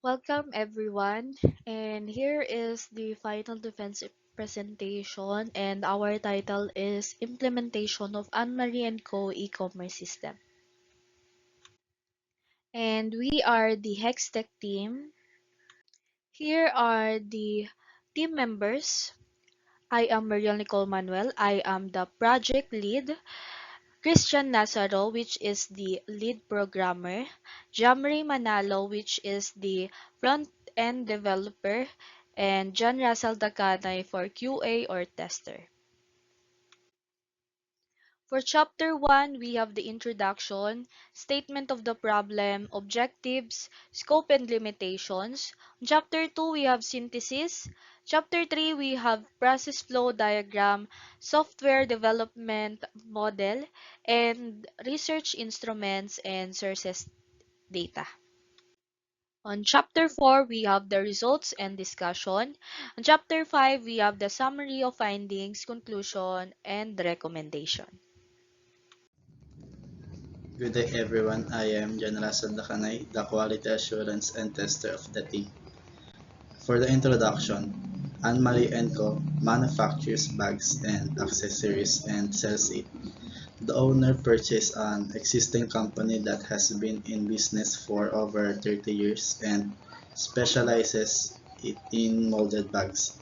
Welcome everyone, and here is the final defense presentation, and our title is Implementation of Anne-Marie and Co. e-commerce system. And we are the HEXTECH team. Here are the team members. I am Mariel Nicole Manuel. I am the project lead. Christian Nazaro, which is the lead programmer, Jamri Manalo, which is the front-end developer, and John Russell Dakanay for QA or tester. For Chapter 1, we have the introduction, statement of the problem, objectives, scope and limitations. Chapter 2, we have synthesis. Chapter 3, we have process flow diagram, software development model, and research instruments and sources data. On Chapter 4, we have the results and discussion. On Chapter 5, we have the summary of findings, conclusion, and recommendation. Good day everyone, I am General Dakanay, the Quality Assurance and Tester of the team. For the introduction, Anne-Marie & Co. manufactures bags and accessories and sells it. The owner purchased an existing company that has been in business for over 30 years and specializes in molded bags.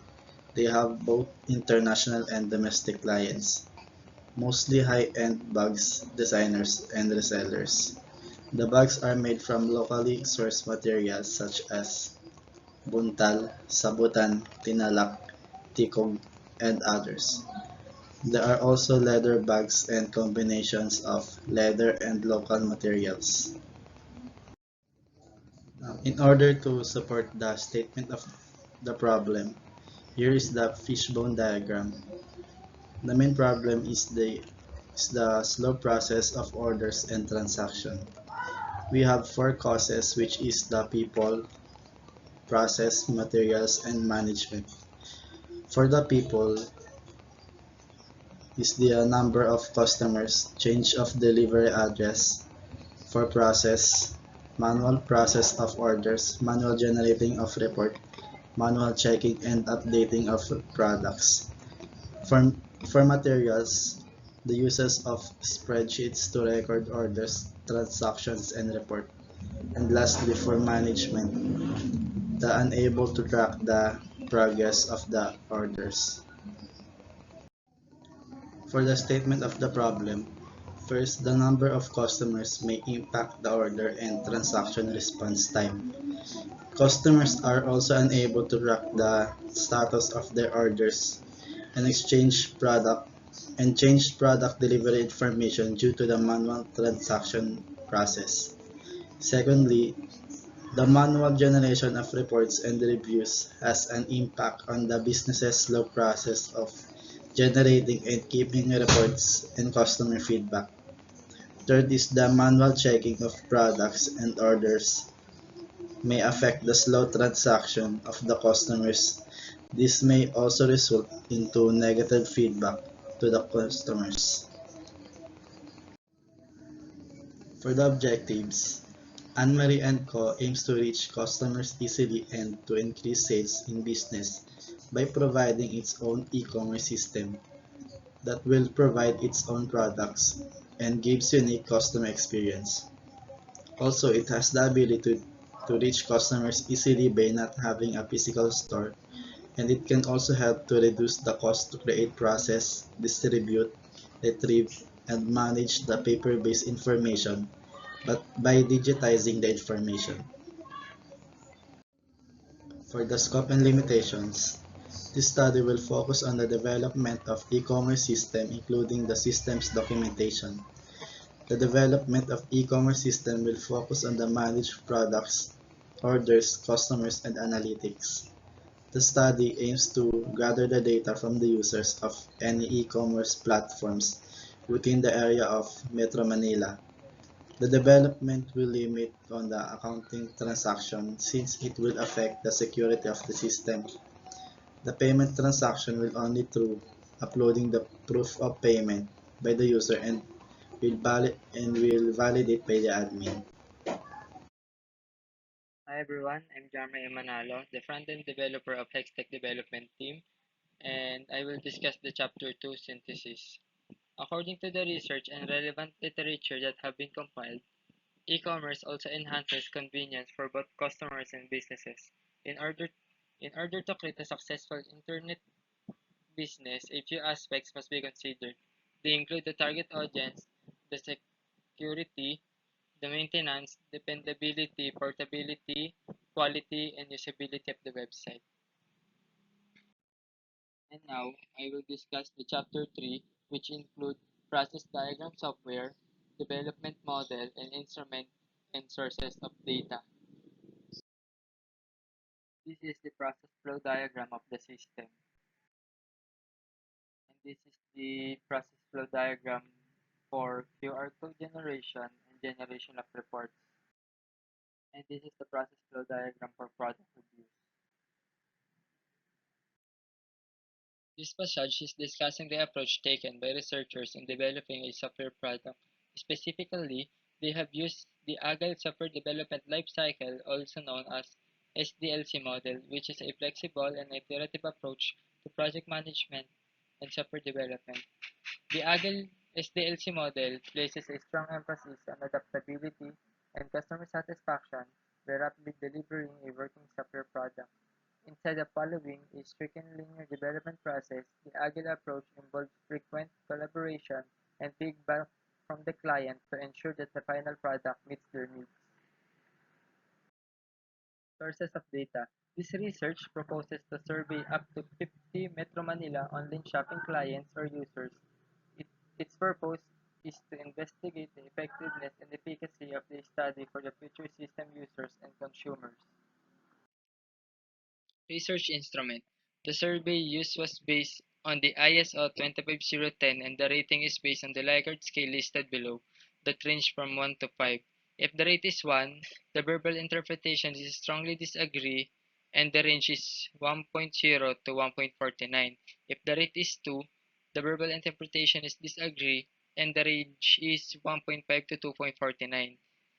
They have both international and domestic clients, mostly high-end bags designers and resellers. The bags are made from locally sourced materials such as buntal, sabutan, tinalak, tikog, and others. There are also leather bags and combinations of leather and local materials. In order to support the statement of the problem, here is the fishbone diagram. The main problem is the slow process of orders and transaction. We have four causes, which is the people, process, materials, and management. For the people, is the number of customers, change of delivery address. For process, manual process of orders, manual generating of report, manual checking and updating of products. For, for materials, the uses of spreadsheets to record orders, transactions, and report. And lastly, for management, the unable to track the progress of the orders. For the statement of the problem, first, the number of customers may impact the order and transaction response time. Customers are also unable to track the status of their orders and change product delivery information due to the manual transaction process. Secondly, the manual generation of reports and reviews has an impact on the business's slow process of generating and keeping reports and customer feedback. Third is the manual checking of products and orders may affect the slow transaction of the customers. This may also result into negative feedback to the customers. For the objectives, Anne-Marie & Co. aims to reach customers easily and to increase sales in business by providing its own e-commerce system that will provide its own products and gives unique customer experience. Also, it has the ability to reach customers easily by not having a physical store, and it can also help to reduce the cost to create, process, distribute, retrieve, and manage the paper-based information but by digitizing the information. For the scope and limitations, this study will focus on the development of e-commerce system including the system's documentation. The development of e-commerce system will focus on the managed products, orders, customers, and analytics. The study aims to gather the data from the users of any e-commerce platforms within the area of Metro Manila. The development will limit on the accounting transaction since it will affect the security of the system. The payment transaction will only through uploading the proof of payment by the user and will validate by the admin. Hi everyone, I'm Jarmay Manalo, the front-end developer of HEXTECH development team, and I will discuss the Chapter 2 synthesis. According to the research and relevant literature that have been compiled, e-commerce also enhances convenience for both customers and businesses. In order, in order to create a successful internet business, a few aspects must be considered. They include the target audience, the security, the maintenance, dependability, portability, quality, and usability of the website. And now, I will discuss the Chapter 3, which include process diagram software, development model, and instrument and sources of data. This is the process flow diagram of the system. And this is the process flow diagram for QR code generation and generation of reports. And this is the process flow diagram for product reviews. This passage is discussing the approach taken by researchers in developing a software product. Specifically, they have used the Agile Software Development Lifecycle, also known as SDLC model, which is a flexible and iterative approach to project management and software development. The Agile SDLC model places a strong emphasis on adaptability and customer satisfaction by rapidly delivering a working software product. Instead of following a strict and linear development process, the Agile approach involves frequent collaboration and feedback from the client to ensure that the final product meets their needs. Sources of data. This research proposes to survey up to 50 Metro Manila online shopping clients or users. It, its purpose is to investigate the effectiveness and efficacy of the study for the future system users and consumers. Research instrument. The survey used was based on the ISO 25010 and the rating is based on the Likert scale listed below that range from 1 to 5. If the rate is 1, the verbal interpretation is strongly disagree and the range is 1.0 to 1.49. If the rate is 2, the verbal interpretation is disagree and the range is 1.5 to 2.49.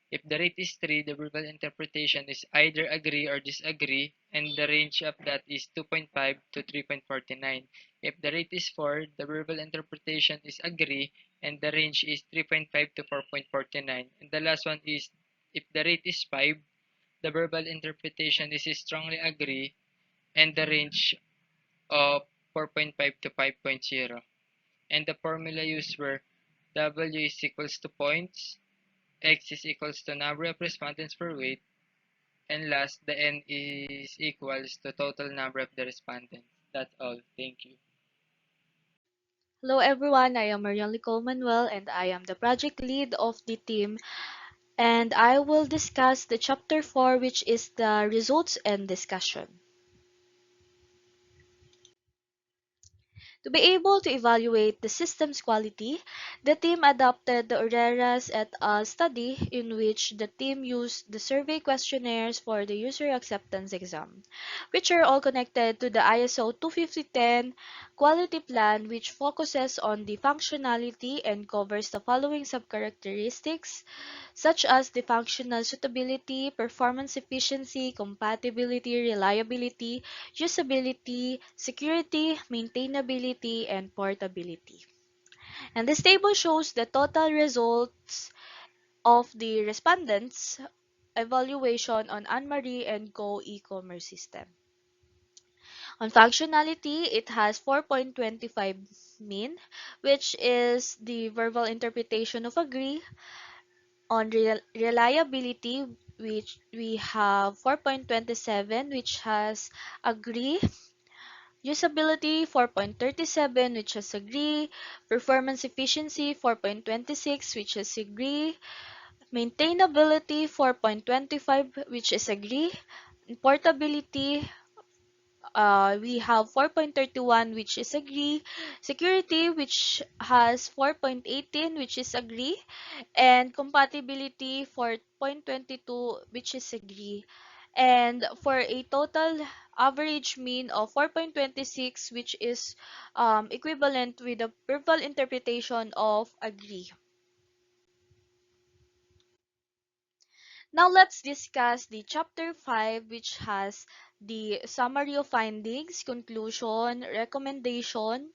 If the rate is 3, the verbal interpretation is either agree or disagree, and the range of that is 2.5 to 3.49. If the rate is 4, the verbal interpretation is agree, and the range is 3.5 to 4.49. And the last one is if the rate is 5, the verbal interpretation is strongly agree, and the range of 4.5 to 5.0. And the formula used were W is equals to points, X is equals to number of respondents per weight, and last, the N is equals to total number of the respondents. That's all. Thank you. Hello everyone, I am Marian Nicole Manuel and I am the project lead of the team, and I will discuss the chapter 4, which is the results and discussion. To be able to evaluate the system's quality, the team adopted the Aureras et al. Study in which the team used the survey questionnaires for the user acceptance exam, which are all connected to the ISO 25010 quality plan, which focuses on the functionality and covers the following subcharacteristics such as the functional suitability, performance efficiency, compatibility, reliability, usability, security, maintainability, and portability. And this table shows the total results of the respondents' evaluation on Anne-Marie and Go e-commerce system. On functionality, it has 4.25 mean, which is the verbal interpretation of agree. On reliability, which we have 4.27, which has agree. Usability 4.37, which has agree. Performance efficiency 4.26, which is agree. Maintainability 4.25, which is agree. Portability, we have 4.31, which is agree. Security, which has 4.18, which is agree. And compatibility 4.22, which is agree. And for a total average mean of 4.26, which is equivalent with the verbal interpretation of agree. Now let's discuss the chapter 5, which has the summary of findings, conclusion, recommendation.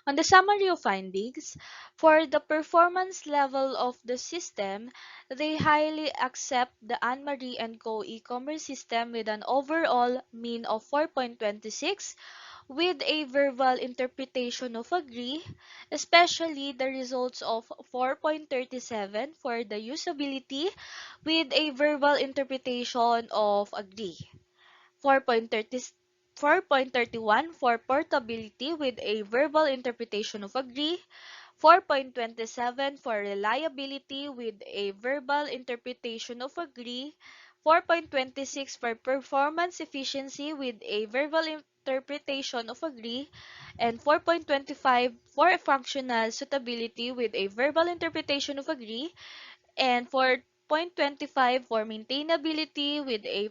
On the summary of findings, for the performance level of the system, they highly accept the Anne-Marie and Co. e-commerce system with an overall mean of 4.26 with a verbal interpretation of agree, especially the results of 4.37 for the usability with a verbal interpretation of agree. 4.30 4.31 for portability with a verbal interpretation of agree, 4.27 for reliability with a verbal interpretation of agree, 4.26 for performance efficiency with a verbal interpretation of agree, and 4.25 for functional suitability with a verbal interpretation of agree, and for 0.25 for maintainability with a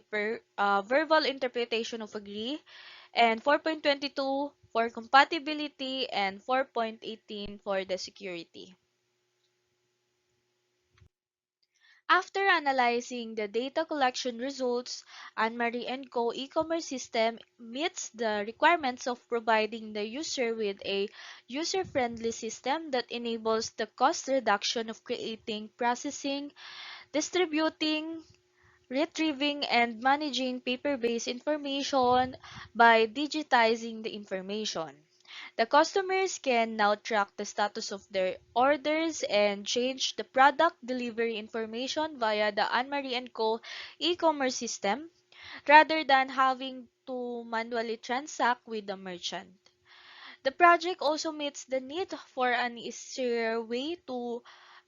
verbal interpretation of agree, and 4.22 for compatibility, and 4.18 for the security. After analyzing the data collection results, Anne-Marie & Co. e-commerce system meets the requirements of providing the user with a user-friendly system that enables the cost reduction of creating, processing, distributing, retrieving, and managing paper-based information by digitizing the information. The customers can now track the status of their orders and change the product delivery information via the Anne-Marie & Co. e-commerce system rather than having to manually transact with the merchant. The project also meets the need for an easier way to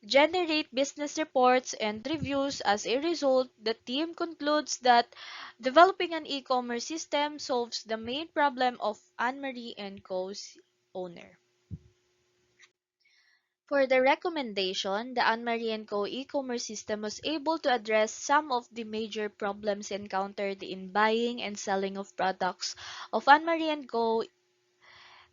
generate business reports and reviews. As a result, the team concludes that developing an e-commerce system solves the main problem of Anne-Marie & Co.'s owner. For the recommendation, the Anne-Marie & Co. e-commerce system was able to address some of the major problems encountered in buying and selling of products of Anne-Marie & Co.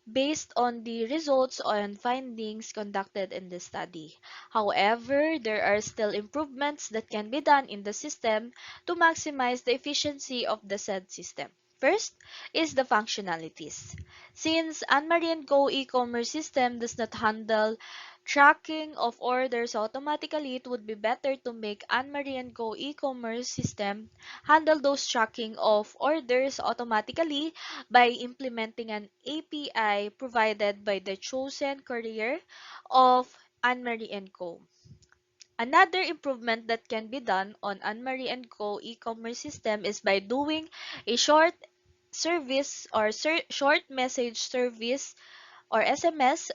based on the results and findings conducted in the study. However, there are still improvements that can be done in the system to maximize the efficiency of the said system. First is the functionalities. Since Anne-Marie & Co. e-commerce system does not handle tracking of orders automatically, it would be better to make Anne-Marie & Co. e-commerce system handle those tracking of orders automatically by implementing an API provided by the chosen courier of Anne-Marie & Co. Another improvement that can be done on Anne-Marie & Co. e-commerce system is by doing a short service or short message service or SMS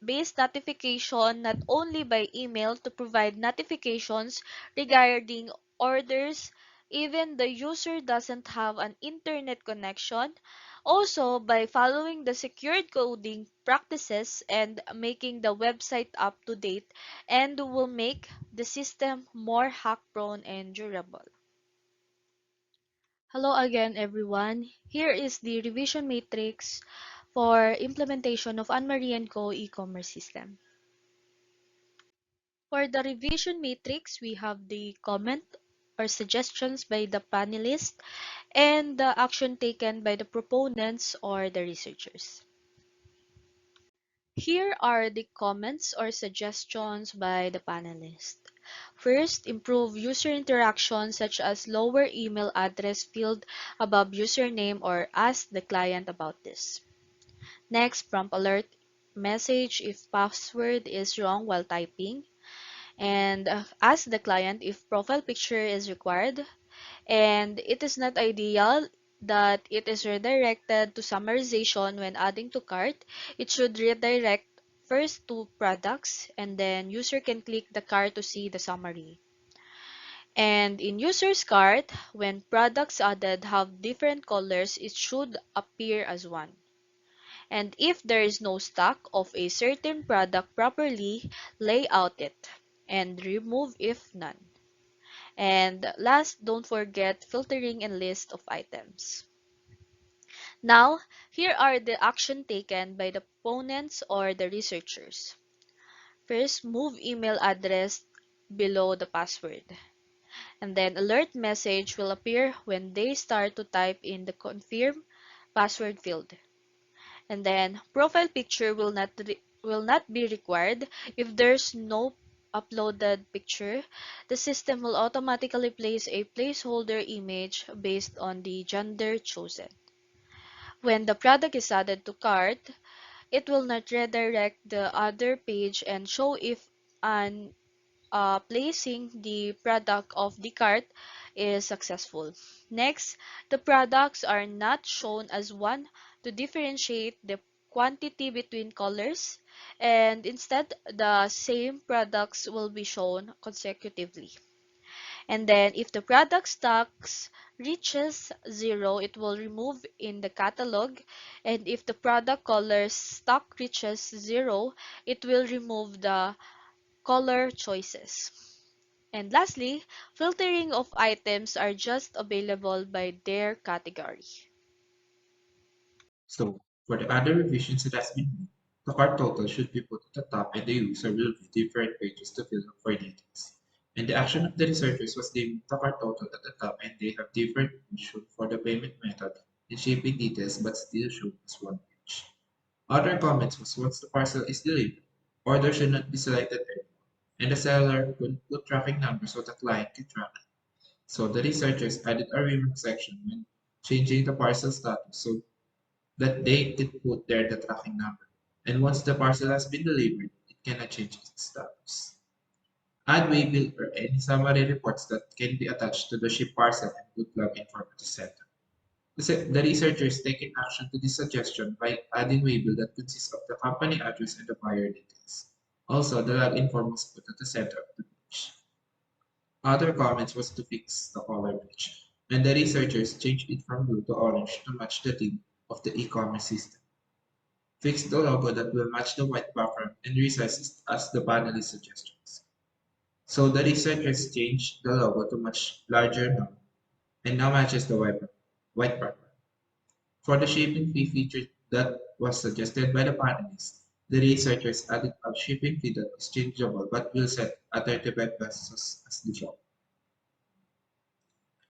based notification not only by email to provide notifications regarding orders even the user doesn't have an internet connection. Also, by following the secured coding practices and making the website up to date and will make the system more hack prone and durable. Hello again, everyone. Here is the revision matrix for implementation of Anne-Marie & Co. e-commerce system. For the revision matrix, we have the comment or suggestions by the panelists and the action taken by the proponents or the researchers. Here are the comments or suggestions by the panelists. First, improve user interaction such as lower email address field above username or ask the client about this. Next, prompt alert message if password is wrong while typing, and ask the client if profile picture is required. And it is not ideal that it is redirected to summarization when adding to cart. It should redirect first to products and then user can click the cart to see the summary. And in user's cart, when products added have different colors, it should appear as one. And if there is no stock of a certain product properly, lay out it and remove if none. And last, don't forget filtering and list of items. Now, here are the action taken by the proponents or the researchers. First, move email address below the password. And then alert message will appear when they start to type in the confirm password field. And then profile picture will not be required if there's no uploaded picture. The system will automatically place a placeholder image based on the gender chosen. When the product is added to cart, it will not redirect the other page and show if an placing the product of the cart is successful. Next, the products are not shown as one to differentiate the quantity between colors, and instead the same products will be shown consecutively. And then if the product stocks reaches 0, it will remove in the catalog, and if the product colors stock reaches 0, it will remove the color choices. And lastly, filtering of items are just available by their category. So, for the other revisions that has been made, the cart total should be put at the top and the user will view different pages to fill up for details. And the action of the researchers was leaving the cart total at the top and they have different visual for the payment method and shipping details but still shown as one page. Other comments was once the parcel is delivered, order should not be selected anymore, and the seller could put tracking numbers so the client can track it. So the researchers added a remark section when changing the parcel status so that they could put there the tracking number. And once the parcel has been delivered, it cannot change its status. Add waybill or any summary reports that can be attached to the ship parcel and put login form at the center. The researchers taken action to this suggestion by adding waybill that consists of the company address and the buyer details. Also, the login form was put at the center of the page. Other comments was to fix the color page, and the researchers changed it from blue to orange to match the theme of the e-commerce system. Fix the logo that will match the white background and resize it as the panelist suggestions. So the researchers changed the logo to much larger now and now matches the white background. For the shipping fee feature that was suggested by the panelists, the researchers added a shipping fee that is changeable but will set at 35 pesos as default.